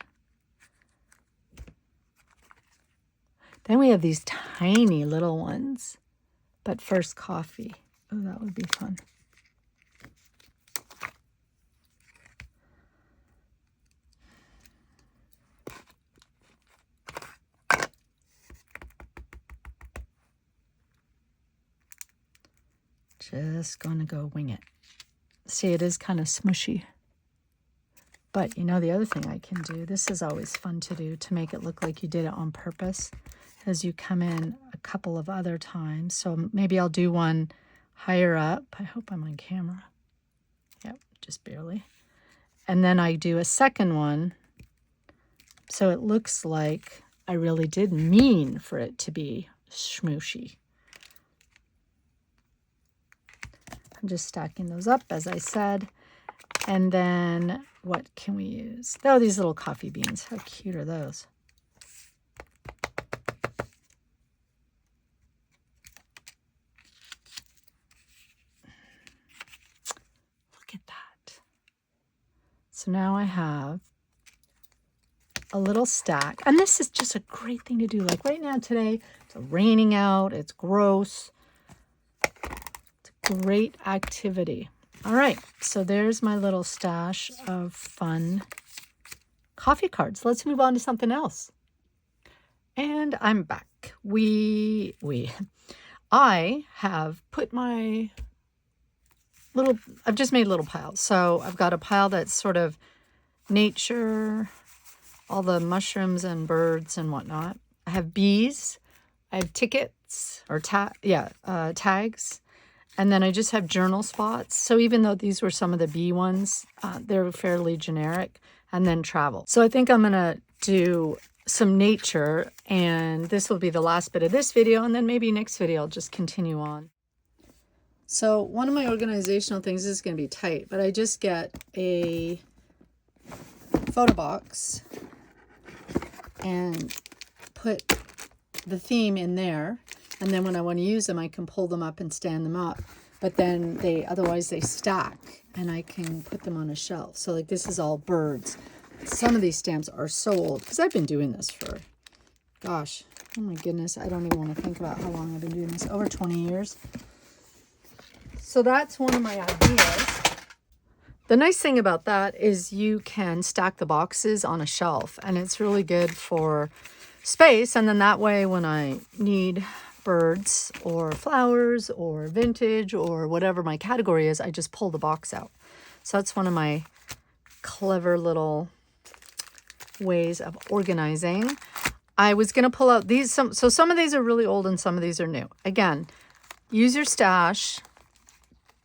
Then we have these tiny little ones, but first coffee. Oh, that would be fun. Just gonna go wing it. See, it is kind of smushy. But you know, the other thing I can do, this is always fun to do to make it look like you did it on purpose, as you come in a couple of other times. So maybe I'll do one higher up. I hope I'm on camera. Yep, just barely. And then I do a second one so it looks like I really did mean for it to be smooshy. I'm just stacking those up, as I said. And then what can we use? Oh, these little coffee beans. How cute are those? Look at that. So now I have a little stack. And this is just a great thing to do. Like right now today, it's raining out. It's gross. It's a great activity. All right, so there's my little stash of fun coffee cards. Let's move on to something else. And I'm back. I have put my little, I've just made little piles. So I've got a pile that's sort of nature, all the mushrooms and birds and whatnot. I have bees. I have tickets or tags. And then I just have journal spots. So even though these were some of the bee ones, they're fairly generic. And then travel. So I think I'm going to do some nature. And this will be the last bit of this video. And then maybe next video I'll just continue on. So one of my organizational things is going to be tight. But I just get a photo box and put the theme in there. And then when I want to use them, I can pull them up and stand them up. But then otherwise they stack and I can put them on a shelf. So like this is all birds. Some of these stamps are so old because I've been doing this for, gosh, oh my goodness. I don't even want to think about how long I've been doing this. Over 20 years. So that's one of my ideas. The nice thing about that is you can stack the boxes on a shelf and it's really good for space. And then that way when I need birds or flowers or vintage or whatever my category is, I just pull the box out. So that's one of my clever little ways of organizing. I was going to pull out these. So some of these are really old and some of these are new. Again, use your stash.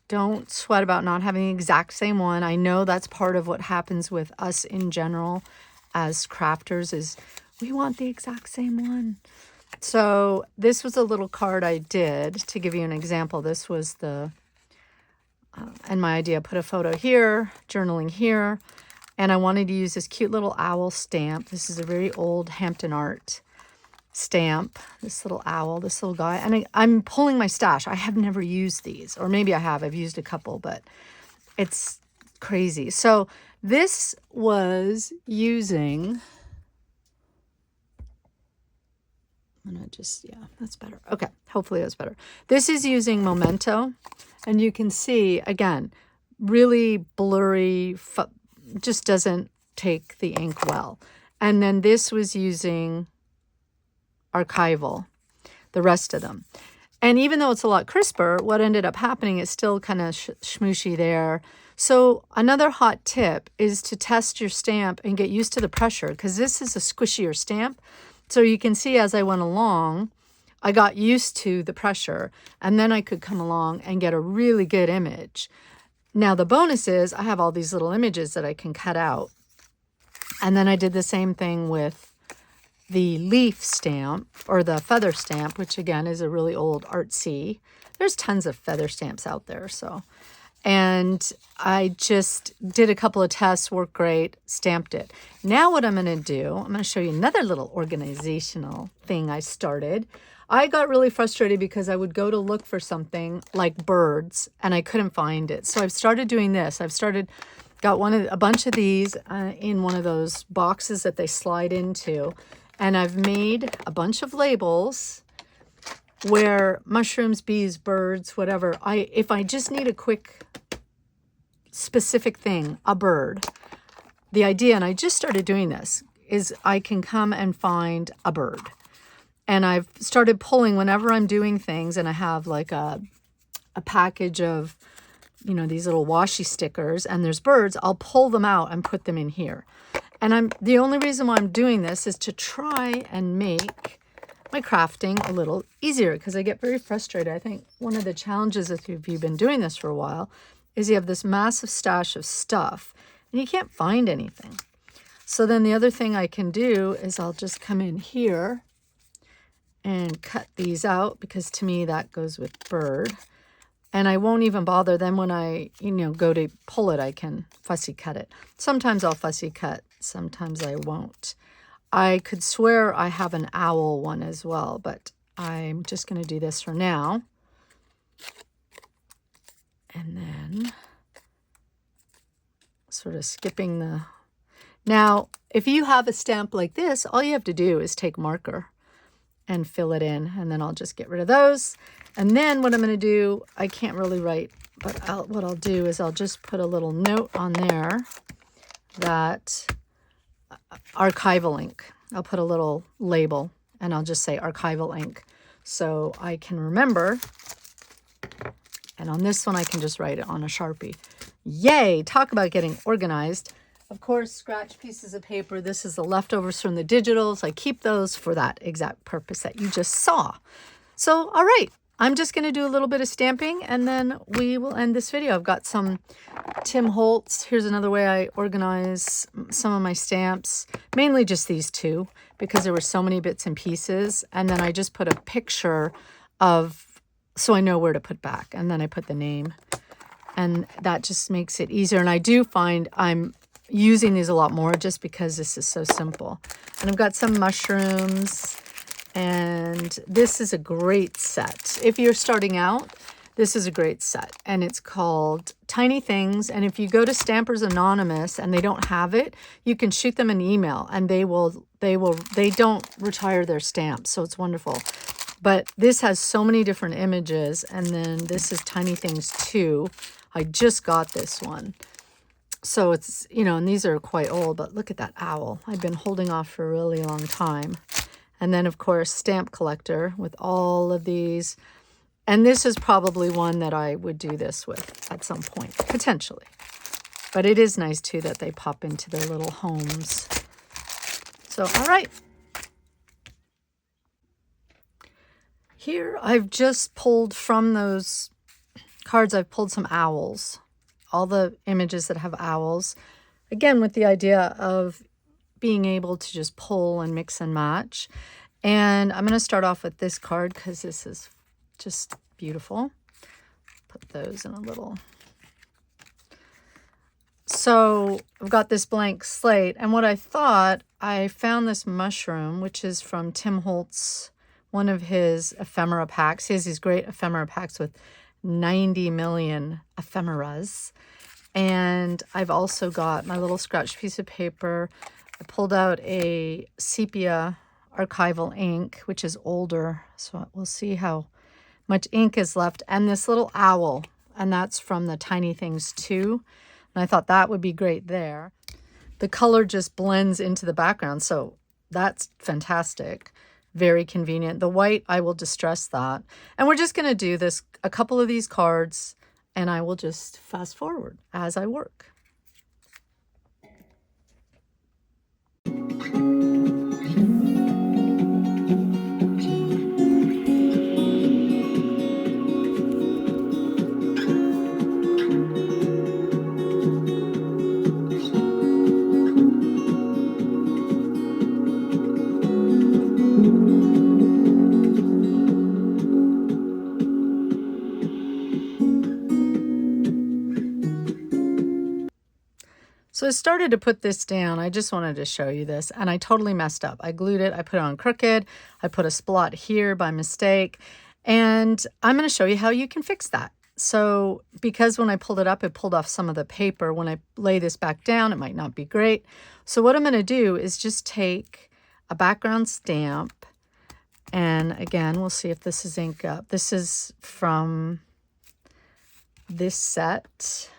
Don't sweat about not having the exact same one. I know that's part of what happens with us in general as crafters is we want the exact same one. So this was a little card I did to give you an example. This was the, and my idea, put a photo here, journaling here. And I wanted to use this cute little owl stamp. This is a very old Hampton Art stamp. This little owl, this little guy. And I'm pulling my stash. I have never used these. Or maybe I have. I've used a couple, but it's crazy. So this was using... I'm going to just, yeah, that's better. Okay, hopefully that's better. This is using Memento. And you can see, again, really blurry, just doesn't take the ink well. And then this was using Archival, the rest of them. And even though it's a lot crisper, what ended up happening is still kind of smooshy there. So another hot tip is to test your stamp and get used to the pressure because this is a squishier stamp. So you can see as I went along, I got used to the pressure and then I could come along and get a really good image. Now the bonus is I have all these little images that I can cut out. And then I did the same thing with the leaf stamp or the feather stamp, which again is a really old artsy. There's tons of feather stamps out there. And I just did a couple of tests, worked great, stamped it. Now what I'm going to do, I'm going to show you another little organizational thing I started. I got really frustrated because I would go to look for something like birds and I couldn't find it. So I've started doing this. Got a bunch of these in one of those boxes that they slide into. And I've made a bunch of labels where mushrooms, bees, birds, whatever. If I just need a quick specific thing, a bird, the idea, and I just started doing this, is I can come and find a bird. And I've started pulling whenever I'm doing things and I have like a package of, these little washi stickers and there's birds, I'll pull them out and put them in here. And the only reason why I'm doing this is to try and make my crafting a little easier because I get very frustrated. I think one of the challenges if you've been doing this for a while is you have this massive stash of stuff and you can't find anything. So then the other thing I can do is I'll just come in here and cut these out because to me that goes with bird. And I won't even bother. Then when I, go to pull it, I can fussy cut it. Sometimes I'll fussy cut. Sometimes I won't. I could swear I have an owl one as well, but I'm just going to do this for now. And then sort of skipping the... Now, if you have a stamp like this, all you have to do is take marker and fill it in. And then I'll just get rid of those. And then what I'm going to do, I can't really write, but what I'll do is I'll just put a little note on there that archival ink. I'll put a little label and I'll just say archival ink so I can remember. And on this one, I can just write it on a Sharpie. Yay! Talk about getting organized. Of course, scratch pieces of paper. This is the leftovers from the digitals. I keep those for that exact purpose that you just saw. So, all right. I'm just going to do a little bit of stamping and then we will end this video. I've got some Tim Holtz. Here's another way I organize some of my stamps. Mainly just these two because there were so many bits and pieces. And then I just put a picture of, so I know where to put back. And then I put the name. And that just makes it easier. And I do find I'm using these a lot more just because this is so simple. And I've got some mushrooms. And this is a great set. If you're starting out, this is a great set. And it's called Tiny Things. And if you go to Stampers Anonymous and they don't have it, you can shoot them an email and they don't retire their stamps. So it's wonderful. But this has so many different images. And then this is Tiny Things 2. I just got this one. So it's, and these are quite old, but look at that owl. I've been holding off for a really long time. And then, of course, Stamp Collector with all of these. And this is probably one that I would do this with at some point, potentially. But it is nice, too, that they pop into their little homes. So, all right. Here, I've just pulled from those cards, I've pulled some owls. All the images that have owls. Again, with the idea of being able to just pull and mix and match. And I'm going to start off with this card because this is just beautiful. Put those in a little. So I've got this blank slate. And what I thought, I found this mushroom, which is from Tim Holtz, one of his ephemera packs. He has these great ephemera packs with 90 million ephemeras. And I've also got my little scratch piece of paper. I pulled out a sepia archival ink, which is older. So we'll see how much ink is left. And this little owl, and that's from the Tiny Things 2. And I thought that would be great there. The color just blends into the background. So that's fantastic. Very convenient. The white, I will distress that. And we're just going to do this, a couple of these cards, and I will just fast forward as I work. So I started to put this down. I just wanted to show you this, and I totally messed up. I glued it. I put it on crooked. I put a splot here by mistake, and I'm going to show you how you can fix that. So because when I pulled it up, it pulled off some of the paper. When I lay this back down, it might not be great. So what I'm going to do is just take a background stamp, and again, we'll see if this is ink up. This is from this set.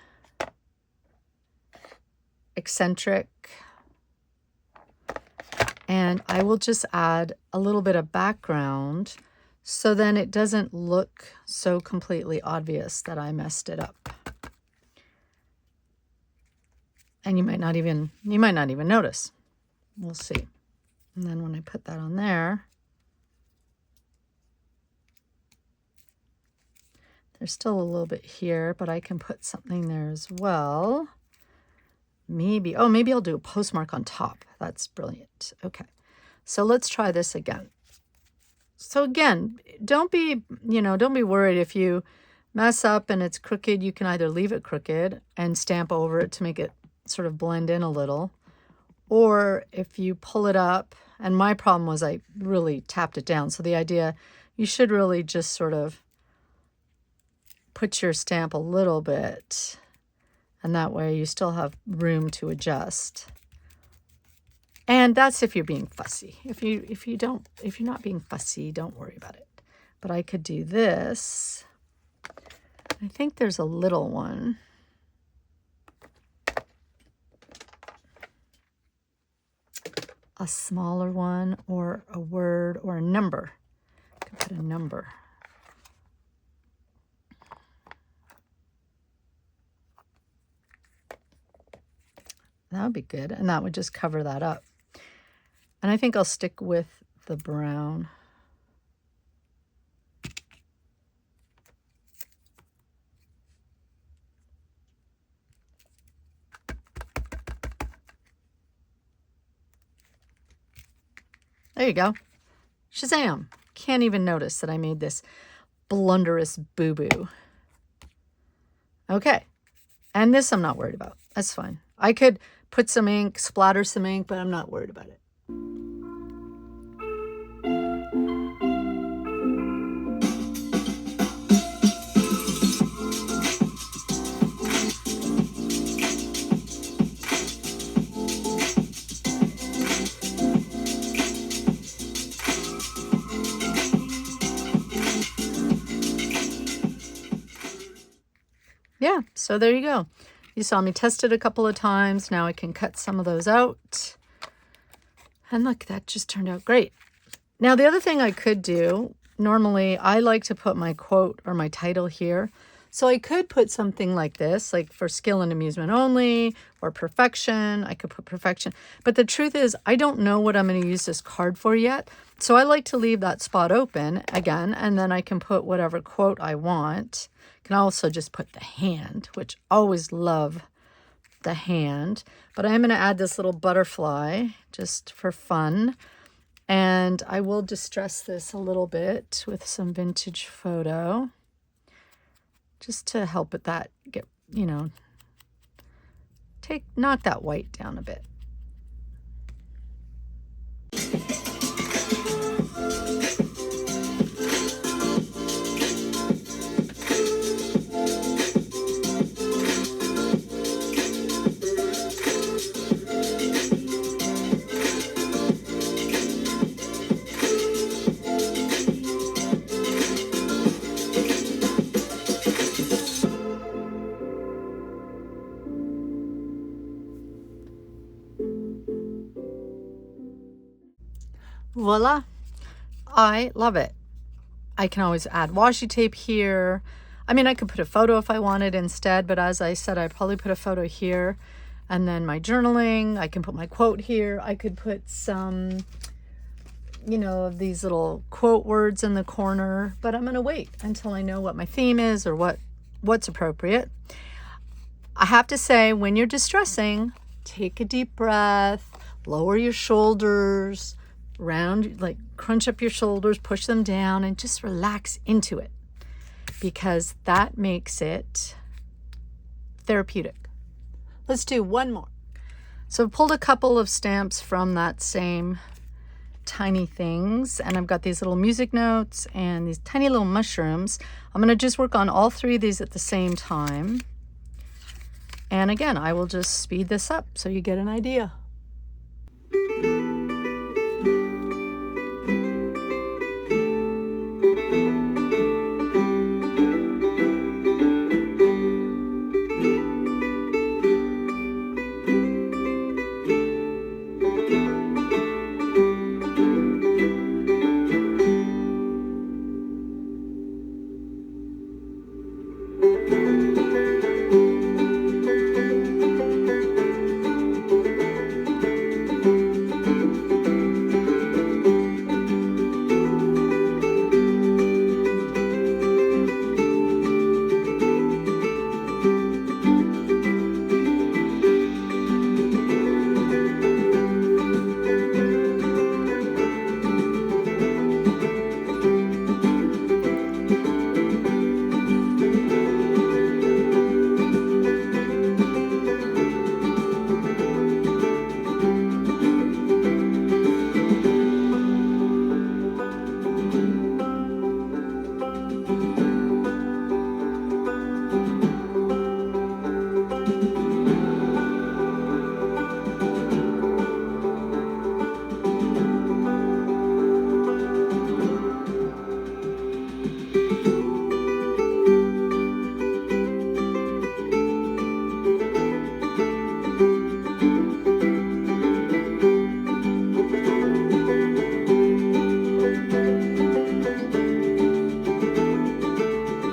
Eccentric, and I will just add a little bit of background so then it doesn't look so completely obvious that I messed it up. And you might not even notice. We'll see. And then when I put that on there, there's still a little bit here, but I can put something there as well. Maybe I'll do a postmark on top. That's brilliant. Okay, so let's try this again. So again, don't be worried if you mess up and it's crooked, you can either leave it crooked and stamp over it to make it sort of blend in a little. Or if you pull it up, and my problem was I really tapped it down. So the idea, you should really just sort of put your stamp a little bit, and that way you still have room to adjust. And that's if you're being fussy. If you're not being fussy, don't worry about it. But I could do this. I think there's a little one. A smaller one, or a word, or a number. I could put a number. That would be good, and that would just cover that up. And I think I'll stick with the brown. There you go. Shazam. Can't even notice that I made this blunderous boo-boo. Okay. And this I'm not worried about. That's fine. I could put some ink, splatter some ink, but I'm not worried about it. Yeah, so there you go. You saw me test it a couple of times. Now I can cut some of those out. And look, that just turned out great. Now the other thing I could do, normally I like to put my quote or my title here. So I could put something like this, like for skill and amusement only, or perfection. I could put perfection. But the truth is, I don't know what I'm going to use this card for yet. So I like to leave that spot open again, and then I can put whatever quote I want. Can also just put the hand, which I always love the hand. But I am going to add this little butterfly just for fun. And I will distress this a little bit with some vintage photo, just to help it that get, you know, knock that white down a bit. Voila. I love it. I can always add washi tape here. I mean, I could put a photo if I wanted instead, but as I said, I'd probably put a photo here. And then my journaling, I can put my quote here. I could put some, you know, of these little quote words in the corner, but I'm going to wait until I know what my theme is or what's appropriate. I have to say, when you're distressing, take a deep breath, lower your shoulders, crunch up your shoulders, push them down, and just relax into it, because that makes it therapeutic. Let's do one more. So I've pulled a couple of stamps from that same tiny things, and I've got these little music notes and these tiny little mushrooms. I'm going to just work on all three of these at the same time. And again, I will just speed this up so you get an idea.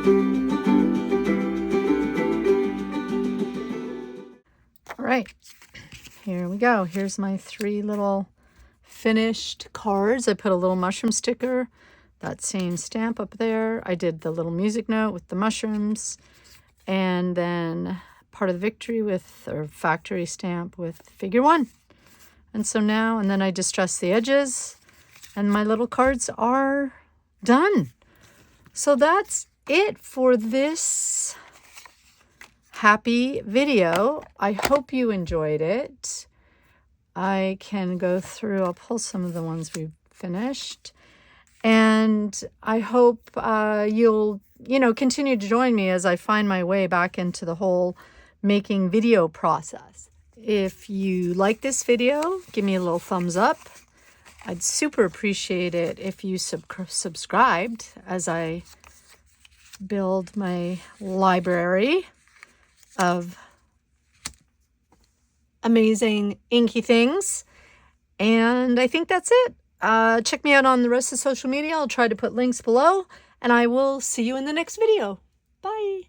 All right, here we go. Here's my 3 little finished cards. I put a little mushroom sticker, that same stamp up there. I did the little music note with the mushrooms, and then part of the victory with, or factory stamp with figure 1. And so now, and then I distress the edges, and my little cards are done. So that's it for this happy video. I hope you enjoyed it. I can go through, I'll pull some of the ones we've finished. And I hope you'll, continue to join me as I find my way back into the whole making video process. If you like this video, give me a little thumbs up. I'd super appreciate it if you subscribed as I build my library of amazing inky things. And I think that's it. Check me out on the rest of social media. I'll try to put links below, and I will see you in the next video. Bye.